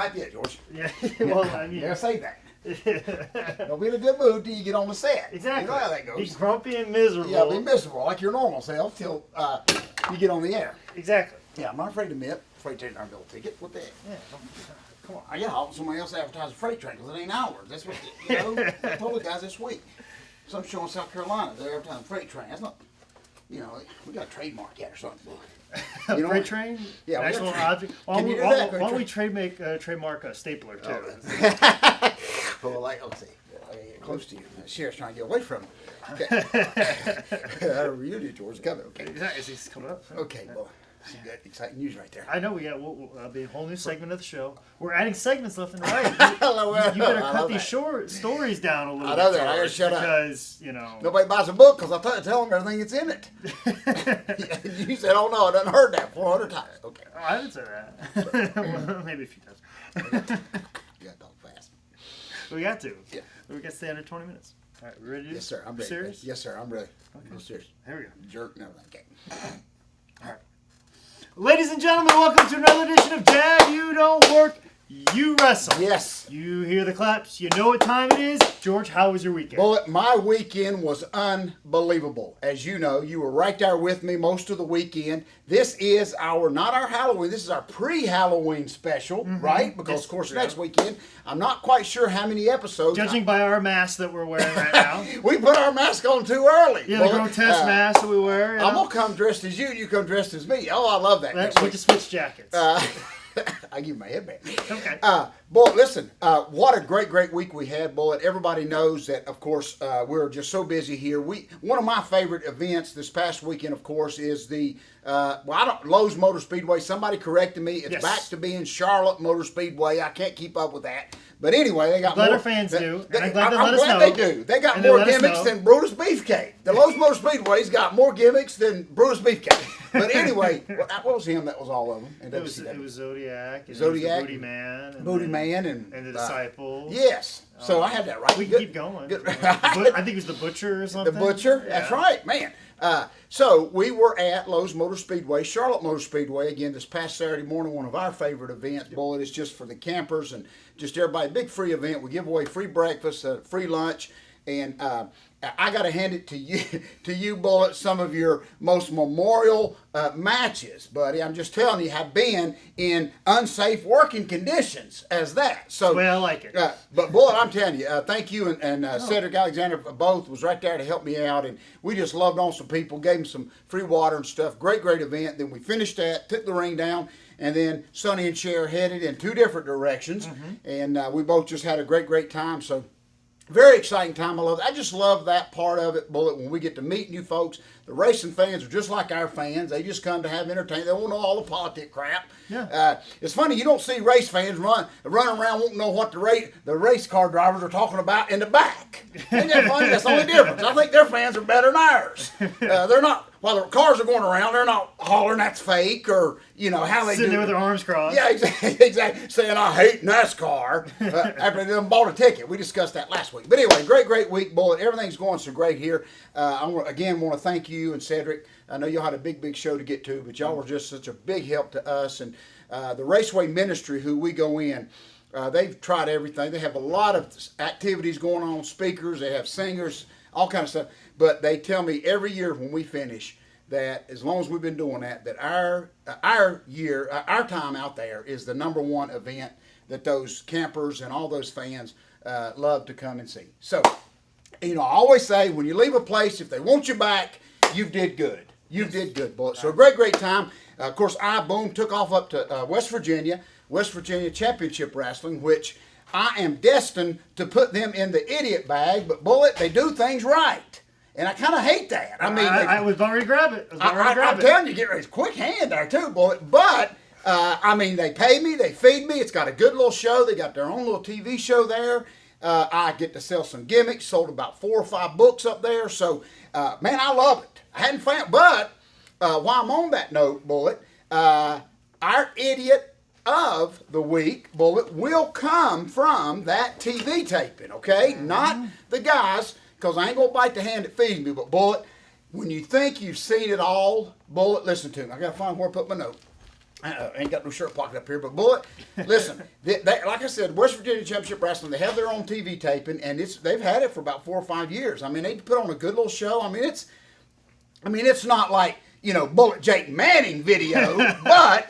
pipe yet, George. Yeah. Well, I mean, Yeah, say that. Don't be in a good mood till you get on the set. Exactly. You know how that goes. Be grumpy and miserable. Yeah, be miserable like your normal self till you get on the air. Exactly. Yeah, I'm not afraid to admit. Afraid to take our bill ticket. What the heck? Yeah. Come on. Yeah, I'll somebody else advertise a freight train because it ain't ours. That's what I told the guys this week. Some show in South Carolina, they're advertising freight train. That's not, we got a trademark yet or something. A freight train? Yeah, National object. Why don't we trademark a stapler too? Well, let's see. Close to you. The sheriff's trying to get away from him. Okay. You did, George. Coming. Okay. Is he coming up? Okay, well, you got exciting news right there. I know we got be a whole new segment of the show. We're adding segments left and right. You better cut these short stories down a little bit. I know that. I gotta shut up. Because, nobody buys a book because I tell them everything that's in it. You said, oh no, I done heard that 400 times. Okay. Oh, I didn't say that. Well, maybe a few times. You got to talk fast. We got to. Yeah. We got to stay under 20 minutes. All right, we ready to do Yes, sir. I'm ready. Serious? Yes, sir. I'm ready. Okay. I'm serious. Here we go. Jerk and everything. Okay. All right. Ladies and gentlemen, welcome to another edition of Dad, You Don't Work, You Wrestle. Yes. You hear the claps. You know what time it is. George, how was your weekend? Bullet, my weekend was unbelievable. As you know, you were right there with me most of the weekend. This is not our Halloween, this is our pre-Halloween special, right? Because, of course, next weekend, I'm not quite sure how many episodes. Judging by our masks that we're wearing right now. We put our mask on too early. Yeah, the grotesque mask that we wear. I'm going to come dressed as you, and you come dressed as me. Oh, I love that. We can switch jackets. I give you my headband. Okay. Bullet, listen, what a great week we had, Bullet. Everybody knows that, of course, we're just so busy here. One of my favorite events this past weekend, of course, is the Lowe's Motor Speedway. Somebody corrected me. It's back to being Charlotte Motor Speedway. I can't keep up with that. But anyway, they got glad more. Our fans do. I'm glad they do. They got more gimmicks than Brutus Beefcake. The Lowe's Motor Speedway's got more gimmicks than Brutus Beefcake. But anyway, what was him? That was all of them. It was Zodiac. And Zodiac. Booty Man. Booty Man and the Disciple. Yes. So I had that right. We can keep going. I think it was the Butcher or something. The Butcher. Yeah. That's right, man. So we were at Lowe's Motor Speedway, Charlotte Motor Speedway, again this past Saturday morning, one of our favorite events. Bullet, it's just for the campers and just everybody. Big free event. We give away free breakfast, free lunch, and I got to hand it to you, Bullet, some of your most memorial matches, buddy. I'm just telling you, have been in unsafe working conditions as that. So, well, I like it. But, Bullet, I'm telling you, thank you and Cedric Alexander both was right there to help me out, and we just loved on some people, gave them some free water and stuff. Great event. Then we finished that, took the ring down, and then Sonny and Cher headed in two different directions, and we both just had a great time. So, very exciting time. I love it. I just love that part of it, Bullet, when we get to meet new folks. The racing fans are just like our fans. They just come to have entertainment. They won't know all the politic crap. Yeah. It's funny, you don't see race fans running around won't know what the race car drivers are talking about in the back. Ain't that funny? That's the only difference. I think their fans are better than ours. They're not, while the cars are going around, they're not hollering that's fake or, how they Sitting there with their arms crossed. Yeah, exactly. Saying, I hate NASCAR after they bought a ticket. We discussed that last week. But anyway, great week, Bullet. Everything's going so great here. I want to thank you and Cedric. I know y'all had a big show to get to, but y'all were just such a big help to us. And the Raceway Ministry, who we go in, they've tried everything. They have a lot of activities going on, speakers, they have singers, all kind of stuff. But they tell me every year when we finish that as long as we've been doing that, that our time out there is the number one event that those campers and all those fans love to come and see. So, I always say when you leave a place, if they want you back, you did good. You did good, Bullet. So a great time. Of course, took off up to West Virginia Championship Wrestling, which I am destined to put them in the idiot bag. But Bullet, they do things right. And I kind of hate that. I mean, I was about ready to grab it. I'm telling you, get ready. Quick hand there too, Bullet. But, they pay me, they feed me. It's got a good little show. They got their own little TV show there. I get to sell some gimmicks. Sold about 4 or 5 books up there. So, man, I love it. I hadn't found, but while I'm on that note, Bullet, our idiot of the week, Bullet, will come from that TV taping, okay? Not the guys, because I ain't going to bite the hand that feeds me, but Bullet, when you think you've seen it all, Bullet, listen to me. I got to find where I put my note. Ain't got no shirt pocket up here, but Bullet, listen, like I said, West Virginia Championship Wrestling, they have their own TV taping, and they've had it for about 4 or 5 years. I mean, they put on a good little show. I mean, it's not like, Bullet Jake Manning video, but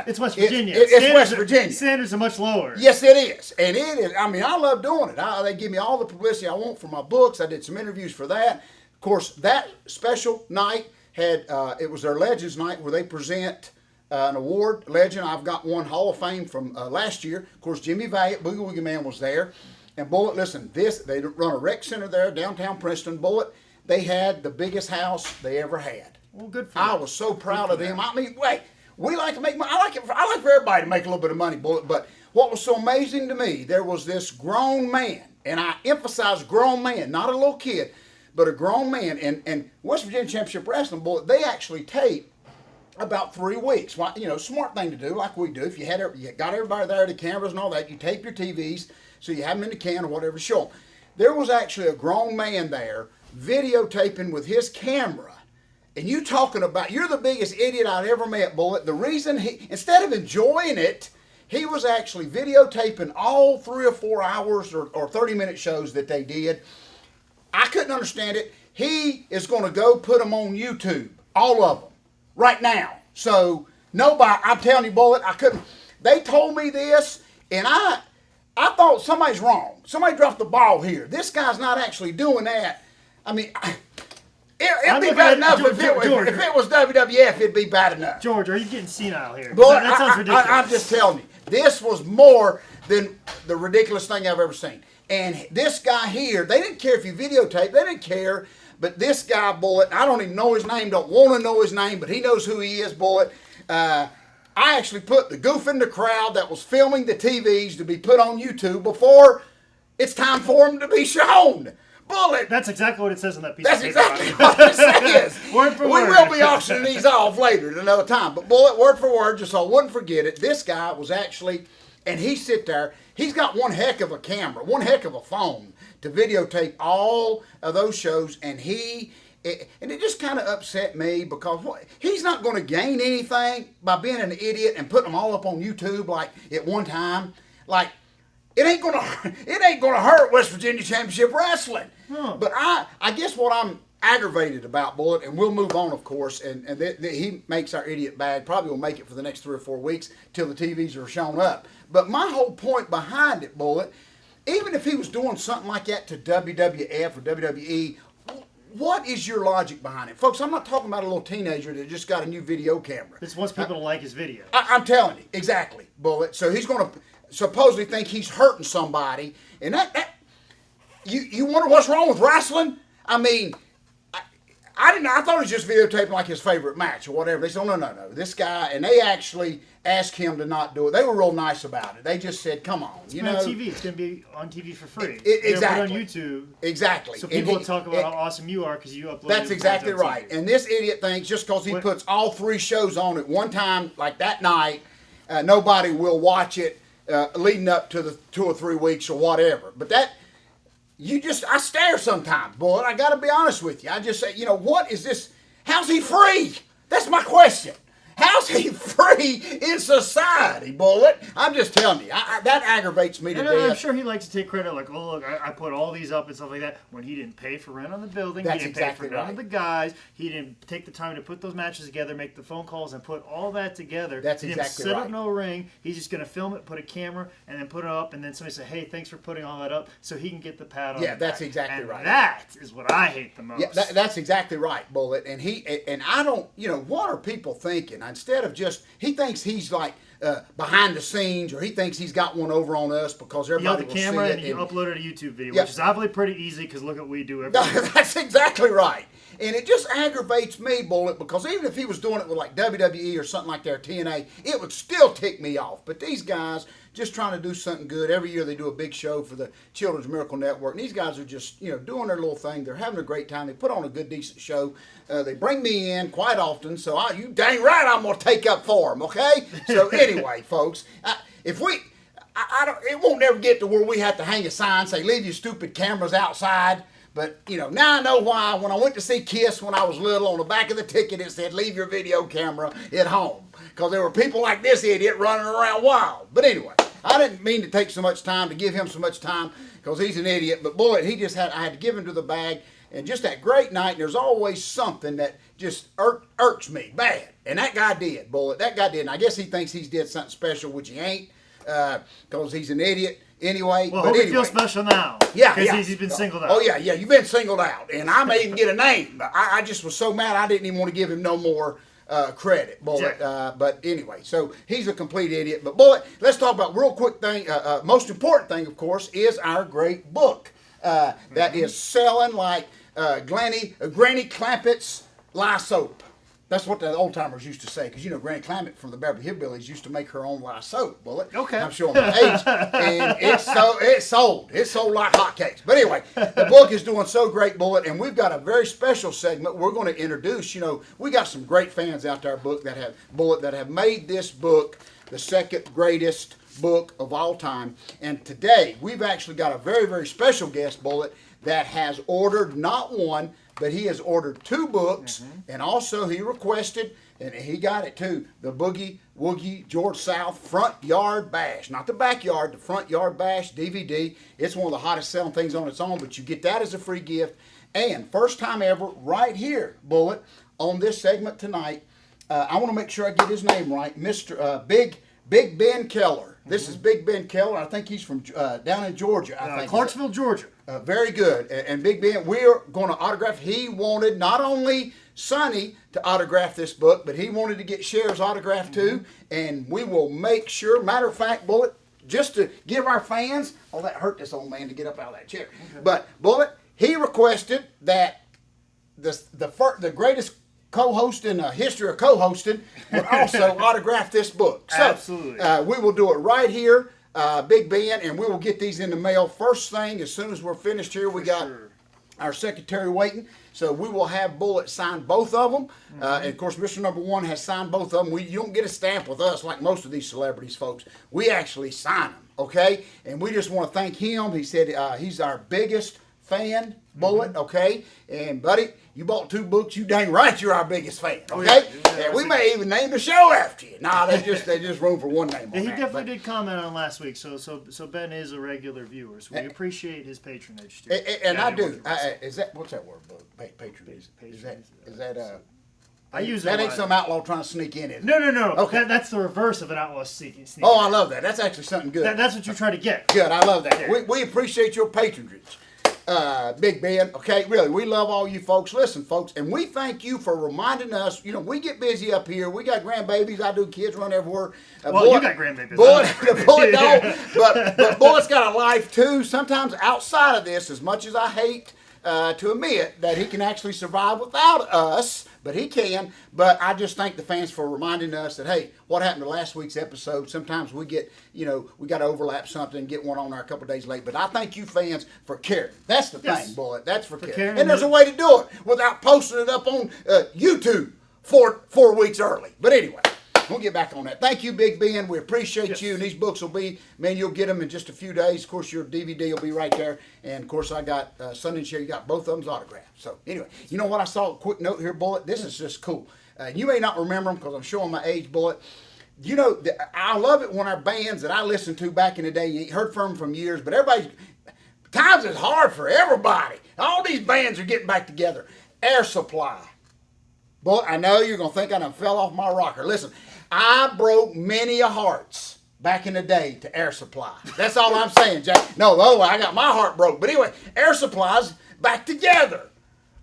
it's West Virginia. It's West Virginia. Standards are much lower. Yes, it is, and it is. I mean, I love doing it. They give me all the publicity I want for my books. I did some interviews for that. Of course, that special night had it was their Legends Night where they present an award legend. I've got one Hall of Fame from last year. Of course, Jimmy Valiant, Boogie Woogie Man was there. And Bullet, listen, they run a rec center there, downtown Princeton. Bullet, they had the biggest house they ever had. Well, good for I was so proud of them. I mean, we like to make money. I like for everybody to make a little bit of money, Bullet. But what was so amazing to me, there was this grown man, and I emphasize grown man, not a little kid, but a grown man. And West Virginia Championship Wrestling, Bullet, they actually tape about 3 weeks. Well, smart thing to do, like we do. If you got everybody there, the cameras and all that, you tape your TVs so you have them in the can or whatever to show them. There was actually a grown man there videotaping with his camera. And you talking about, you're the biggest idiot I've ever met, Bullet. The reason instead of enjoying it, he was actually videotaping all 3 or 4 hours or 30-minute shows that they did. I couldn't understand it. He is going to go put them on YouTube, all of them. Right now. So nobody, I'm telling you, Bullet, I couldn't. They told me this, and I thought somebody's wrong. Somebody dropped the ball here. This guy's not actually doing that. I mean, it'd be bad enough if it was WWF. It'd be bad enough. George, are you getting senile here? Bullet, that sounds ridiculous. I'm just telling you, this was more than the ridiculous thing I've ever seen. And this guy here, they didn't care if you videotape. They didn't care. But this guy, Bullet, I don't even know his name, don't want to know his name, but he knows who he is, Bullet. I actually put the goof in the crowd that was filming the TVs to be put on YouTube before it's time for them to be shown. Bullet. That's exactly what it says on that piece That's of paper. exactly what it says. Word for word. We will be auctioning these off later at another time. But Bullet, word for word, just so I wouldn't forget it, this guy was actually, and he sit there, he's got one heck of a camera, one heck of a phone to videotape all of those shows, and it just kind of upset me because he's not going to gain anything by being an idiot and putting them all up on YouTube like at one time. Like it ain't gonna hurt West Virginia Championship Wrestling. But I guess what I'm aggravated about, Bullet, and we'll move on, of course, and he makes our idiot bag. Probably will make it for the next 3 or 4 weeks till the TVs are shown up. But my whole point behind it, Bullet, even if he was doing something like that to WWF or WWE, what is your logic behind it? Folks, I'm not talking about a little teenager that just got a new video camera. This wants people to like his video. I'm telling you, exactly, Bullet. So he's going to supposedly think he's hurting somebody. And that you wonder what's wrong with wrestling? I mean, I thought it was just videotaping like his favorite match or whatever. They said, oh, no. This guy, and they actually asked him to not do it. They were real nice about it. They just said, come on. It's on TV. It's going to be on TV for free. Exactly. Put on YouTube. Exactly. So people will talk about how awesome you are because you upload. That's exactly right. And this idiot thinks just because he puts all 3 shows on at one time, like that night, nobody will watch it leading up to the 2 or 3 weeks or whatever. But that... I stare sometimes, boy. I got to be honest with you. I just say, what is this? How's he free? That's my question. How's he free in society, Bullet? I'm just telling you. That aggravates me to death. I'm sure he likes to take credit, like, oh, look, I put all these up and stuff like that. When he didn't pay for rent on the building, That's he didn't exactly pay for none right. of the guys, he didn't take the time to put those matches together, make the phone calls, and put all that together. That's he exactly didn't set right. up no ring. He's just going to film it, put a camera, and then put it up, and then somebody say, hey, thanks for putting all that up, so he can get the pat on the back. That's exactly and right. That is what I hate the most. Yeah, that's exactly right, Bullet. And I don't, what are people thinking? Instead of just, he thinks he's like behind the scenes, or he thinks he's got one over on us because everybody will see it. You have the camera and you upload it to YouTube video, Yeah. which is obviously pretty easy because look at what we do every day. That's exactly right. And it just aggravates me, Bullet, because even if he was doing it with like WWE or something like that, or TNA, it would still tick me off. But these guys just trying to do something good. Every year they do a big show for the Children's Miracle Network. And these guys are just, doing their little thing. They're having a great time. They put on a good, decent show. They bring me in quite often. So you dang right I'm going to take up for them, okay? So anyway, folks, if we... it won't never get to where we have to hang a sign say, leave your stupid cameras outside. But, now I know why. When I went to see Kiss when I was little, on the back of the ticket it said, leave your video camera at home. Because there were people like this idiot running around wild. But anyway, I didn't mean to take so much time, to give him so much time, because he's an idiot. But Bullet, I had to give him to the bag. And just that great night, and there's always something that just irks me bad. And that guy did, Bullet. That guy did. And I guess he thinks he's did something special, which he ain't, because he's an idiot. Anyway, well, hope he feels special now. Yeah, because he's been singled out. Oh yeah, you've been singled out, and I may even get a name. But I just was so mad I didn't even want to give him no more credit, Bullet. Yeah. But anyway, so he's a complete idiot. But Bullet, let's talk about real quick thing. Most important thing, of course, is our great book that is selling like Granny Clampett's lye soap. That's what the old timers used to say, because Granny Clampett from the Beverly Hillbillies used to make her own lye soap, Bullet. Okay. I'm showing my age, and it sold like hotcakes. But anyway, the book is doing so great, Bullet, and we've got a very special segment we're going to introduce. We got some great fans out there, that have made this book the second greatest book of all time. And today we've actually got a very, very special guest, Bullet, that has ordered not one, but he has ordered 2 books, and also he requested, and he got it too, the Boogie Woogie George South Front Yard Bash. Not the backyard, the Front Yard Bash DVD. It's one of the hottest selling things on its own, but you get that as a free gift. And first time ever, right here, Bullet, on this segment tonight, I want to make sure I get his name right, Mr. Big Ben Keller. This is Big Ben Keller. I think he's from down in Georgia. I think Clarksville, Georgia. Very good. And Big Ben, we're going to autograph. He wanted not only Sonny to autograph this book, but he wanted to get Cher's autograph too. And we will make sure, matter of fact, Bullet, just to give our fans, that hurt this old man to get up out of that chair. Okay. But Bullet, he requested that the greatest co-host in the history of co-hosting would also autograph this book. So, absolutely. We will do it right here, Big Ben, and we will get these in the mail first thing as soon as we're finished here. We got our secretary waiting, so we will have Bullet sign both of them. And of course, Mr. Number One has signed both of them. You don't get a stamp with us like most of these celebrities, folks. We actually sign them, okay? And we just want to thank him. He said he's our biggest fan, Bullet, okay? And buddy, you bought 2 books, you dang right you're our biggest fan, okay? And we may even name the show after you. Nah, there's just room for one name on He that. definitely did comment on last week, so Ben is a regular viewer, so we appreciate his patronage too. And I do. What's that word, patronage? Is that I use that it. ain't some outlaw trying to sneak in, is it? No. Okay. That's the reverse of an outlaw sneaking. Oh, I love that. That's actually something good. That's what you try to get. Good, I love that. Yeah. We appreciate your patronage. Big Ben, okay, really, we love all you folks. Listen, folks, and we thank you for reminding us. We get busy up here. We got grandbabies. I do. Kids run everywhere. You got grandbabies. Bullet don't. But Bullet's got a life too. Sometimes outside of this, as much as I hate to admit that he can actually survive without us, but he can. But I just thank the fans for reminding us that, hey, what happened to last week's episode? Sometimes we get, we got to overlap something, get one on there a couple days late. But I thank you fans for caring. That's the thing, Bullet. That's for caring. And there's a way to do it without posting it up on YouTube 4 weeks early. But anyway. We'll get back on that. Thank you, Big Ben. We appreciate you. And these books will be, man, you'll get them in just a few days. Of course, your DVD will be right there. And, of course, I got Sonny and Cher. You got both of them's autographed. So, anyway, you know what I saw? A quick note here, Bullet. This is just cool. You may not remember them because I'm showing my age, Bullet. I love it when our bands that I listened to back in the day, you ain't heard from them from years, but times is hard for everybody. All these bands are getting back together. Air Supply. Boy, I know you're going to think I done fell off my rocker. Listen, I broke many a hearts back in the day to Air Supply. That's all I'm saying, Jack. No, the other way, I got my heart broke. But anyway, Air Supply's back together.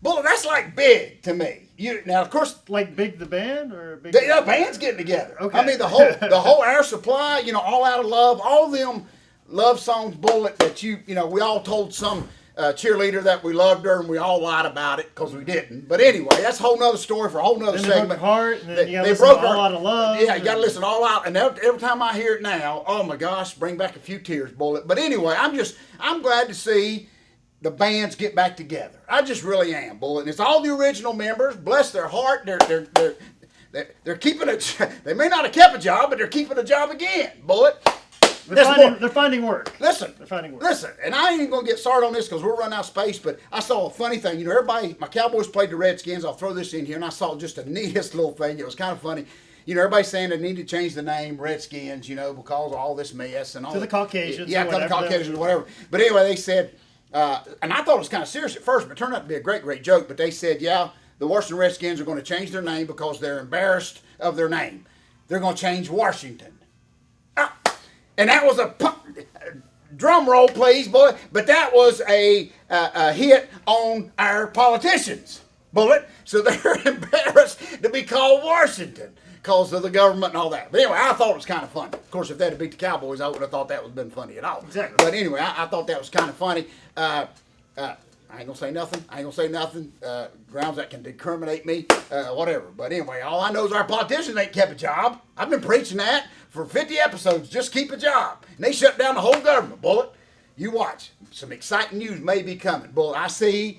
Boy, that's like big to me. Now, of course, like Big the band or Big the band's getting together. Okay. I mean, the whole Air Supply, All Out of Love, all them love songs, Bullet, that we all told some cheerleader that we loved her, and we all lied about it because we didn't. But anyway, that's a whole nother story for a whole nother segment. They broke her heart, and then you got to listen to All Out of Love. Yeah, you got to listen All Out, and every time I hear it now, oh my gosh, bring back a few tears, Bullet. But anyway, I'm glad to see the bands get back together. I just really am, Bullet. And it's all the original members. Bless their heart. They're keeping it. They may not have kept a job, but they're keeping a job again, Bullet. They're finding work. Listen, they're finding work. Listen, and I ain't even gonna get started on this because we're running out of space. But I saw a funny thing. You know, everybody, my Cowboys played the Redskins. I'll throw this in here, and I saw just the neatest little thing. It was kind of funny. You know, everybody's saying they need to change the name Redskins. You know, because of all this mess and all to the Caucasians. Yeah, to the Caucasians or whatever. But anyway, they said, and I thought it was kind of serious at first, but it turned out to be a great joke. But they said, yeah, the Washington Redskins are going to change their name because they're embarrassed of their name. They're going to change Washington. And that was a drum roll, please, boy. But that was a hit on our politicians, Bullet. So they're embarrassed to be called Washington because of the government and all that. But anyway, I thought it was kind of funny. Of course, if they'd have beat the Cowboys, I would have thought that would have been funny at all. Exactly. But anyway, I thought that was kind of funny. I ain't gonna say nothing. Grounds that can discriminate me, whatever. But anyway, all I know is our politicians ain't kept a job. I've been preaching that for 50 episodes. Just keep a job. And they shut down the whole government, Bullet. You watch. Some exciting news may be coming, Bullet. I see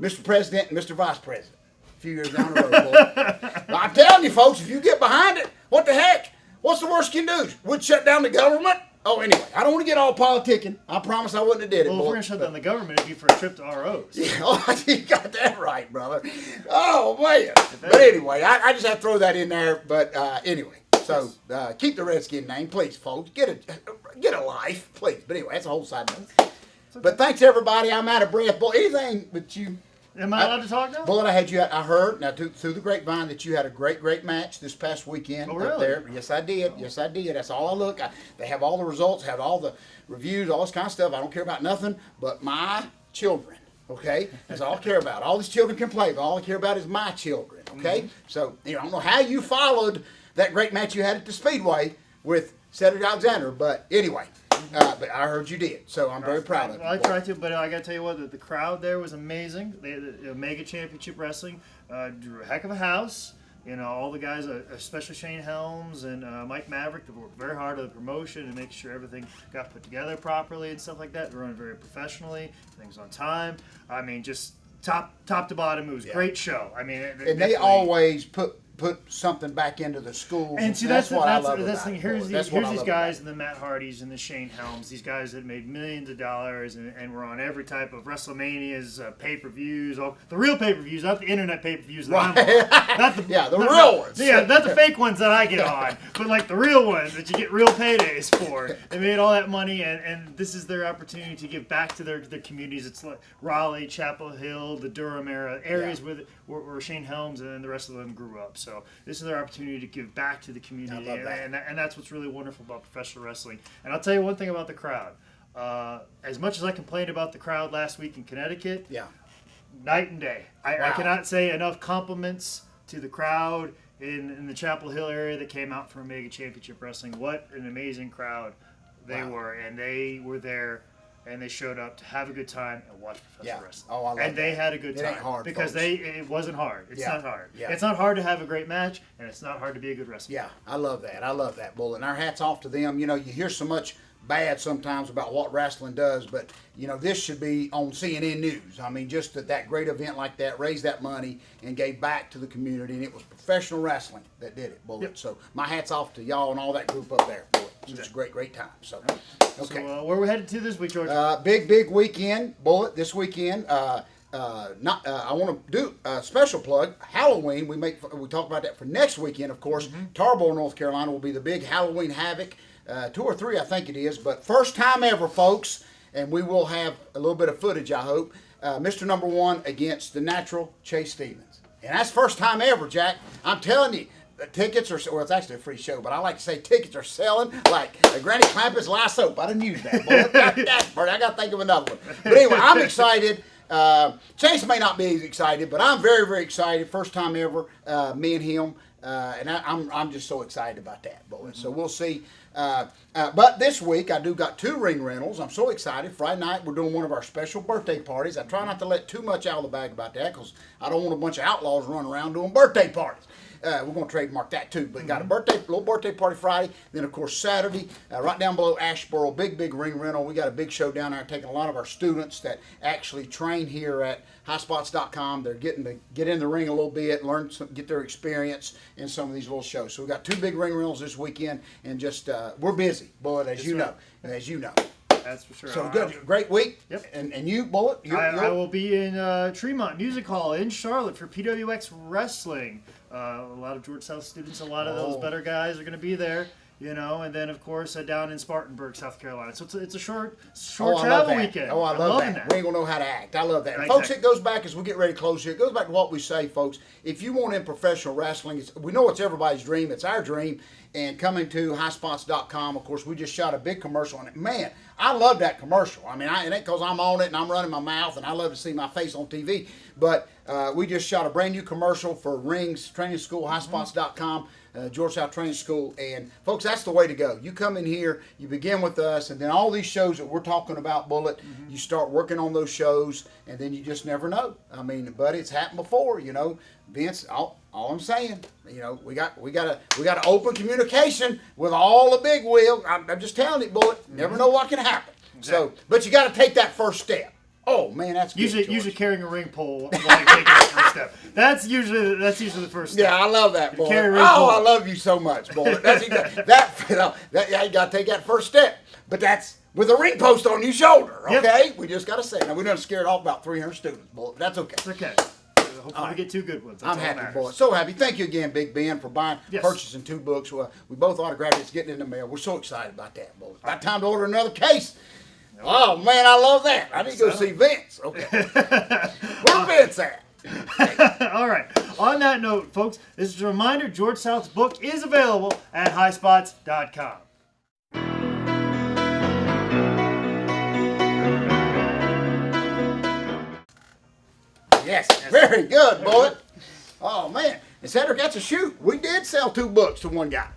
Mr. President and Mr. Vice President a few years down the road, Bullet. Well, I'm telling you, folks, if you get behind it, what the heck? What's the worst you can do? Would shut down the government? Oh, anyway, I don't want to get all politicking. I promise I wouldn't have did it. Well, if we're going to shut down the government, it'd be for a trip to ROs. Yeah, oh, you got that right, brother. Oh, man. But anyway, I just have to throw that in there. But anyway, so keep the Redskin name, please, folks. Get a life, please. But anyway, that's a whole side note. Okay. But thanks, everybody. I'm out of breath. Boy, anything but you. Am I allowed to talk now? Bullet, I heard now through the grapevine that you had a great match this past weekend up there. Yes, I did. That's all I look. They have all the results, have all the reviews, all this kind of stuff. I don't care about nothing but my children. Okay, that's all I care about. All these children can play, but all I care about is my children. Okay, So I don't know how you followed that great match you had at the Speedway with Cedric Alexander, but anyway. But I heard you did, so I'm very proud of you. I tried to, but I got to tell you what, the crowd there was amazing. The Mega Championship Wrestling drew a heck of a house. You know, all the guys, especially Shane Helms and Mike Maverick, that worked very hard on the promotion and making sure everything got put together properly and stuff like that. They run very professionally, things on time. I mean, just top to bottom, it was a great show. I mean, and they always put something back into the schools. And see, that's what I love about it. Here's these guys and the Matt Hardys and the Shane Helms, these guys that made millions of dollars and were on every type of WrestleManias, pay-per-views, the real pay-per-views, not the internet pay-per-views that I'm on. Not the real ones. Yeah, not the fake ones that I get on, but like the real ones that you get real paydays for. They made all that money, and this is their opportunity to give back to their communities. It's like Raleigh, Chapel Hill, the Durham areas where Shane Helms and the rest of them grew up. So this is their opportunity to give back to the community, and that's what's really wonderful about professional wrestling. And I'll tell you one thing about the crowd. As much as I complained about the crowd last week in Connecticut, night and day. I cannot say enough compliments to the crowd in the Chapel Hill area that came out for Mega Championship Wrestling. What an amazing crowd they were, and they were there. And they showed up to have a good time and watch professional wrestling. Oh, I love and they had a good time. It ain't hard, because it wasn't hard. It's not hard. Yeah. It's not hard to have a great match, and it's not hard to be a good wrestler. Yeah, I love that, Bull. And our hats off to them. You know, you hear so much bad sometimes about what wrestling does, but, you know, this should be on CNN News. I mean, just that great event like that raised that money and gave back to the community, and it was professional wrestling that did it, Bullet. Yep. So my hat's off to y'all and all that group up there, Bullet. It was a great time. So, okay. So, where are we headed to this week, George? Big weekend, Bullet. This weekend, I want to do a special plug. Halloween. We talk about that for next weekend, of course. Mm-hmm. Tarboro, North Carolina, will be the big Halloween Havoc. 2 or 3, I think it is, but first time ever, folks. And we will have a little bit of footage, I hope. Mr. Number 1 against the Natural Chase Stevens, and that's first time ever, Jack. I'm telling you. The tickets are, well, it's actually a free show, but I like to say tickets are selling like Granny Clampet's lye soap. I didn't use that, boy. I got to think of another one. But anyway, I'm excited. Chase may not be as excited, but I'm very, very excited. First time ever, me and him. And I'm just so excited about that, boy. So we'll see. But this week, I got 2 ring rentals. I'm so excited. Friday night, we're doing one of our special birthday parties. I try not to let too much out of the bag about that because I don't want a bunch of outlaws running around doing birthday parties. We're going to trademark that too. But got a little birthday party Friday. Then, of course, Saturday, right down below Asheboro, big ring rental. We got a big show down there, taking a lot of our students that actually train here at highspots.com. They're getting to get in the ring a little bit, get their experience in some of these little shows. So we got 2 big ring rentals this weekend, and just we're busy, Bullet, as you know. That's for sure. So good, great week. Yep. And you, Bullet? I will be in Tremont Music Hall in Charlotte for PWX Wrestling. A lot of George South students, a lot of those better guys are going to be there. And then of course down in Spartanburg, South Carolina. So it's a short travel weekend. Oh, I love that. We ain't gonna know how to act. I love that. Folks, it goes back as we get ready to close here. It goes back to what we say, folks. If you want in professional wrestling, we know it's everybody's dream. It's our dream. And coming to highspots.com, of course, we just shot a big commercial on it. Man, I love that commercial. I mean, it ain't because I'm on it and I'm running my mouth and I love to see my face on TV. But we just shot a brand new commercial for Rings Training School, highspots.com. George South Training School, and folks, that's the way to go. You come in here, you begin with us, and then all these shows that we're talking about, Bullet, you start working on those shows, and then you just never know. I mean, buddy, it's happened before, Vince. All I'm saying, we got to open communication with all the big wheels. I'm just telling you, Bullet. Never know what can happen. Exactly. So, but you got to take that first step. Oh man, that's good, usually carrying a ring pole while you're taking the first step. That's usually the first step. Yeah, I love that, boy. I love you so much, boy. That's you got to take that first step, but that's with a ring post on your shoulder. Okay, we just got to say. Now we done scared off about 300 students, boy. But that's okay. It's okay. Hopefully we get 2 good ones. I'm happy, boy. So happy. Thank you again, Big Ben, for purchasing 2 books. We both autographed it. It's getting in the mail. We're so excited about that, boy. About time to order another case. Oh, man, I love that. I need to go see Vince. Okay. Where's Vince at? All right. On that note, folks, this is a reminder, George South's book is available at highspots.com. Yes, very good, boy. Oh, man. And Cedric, that's a shoot. We did sell 2 books to one guy.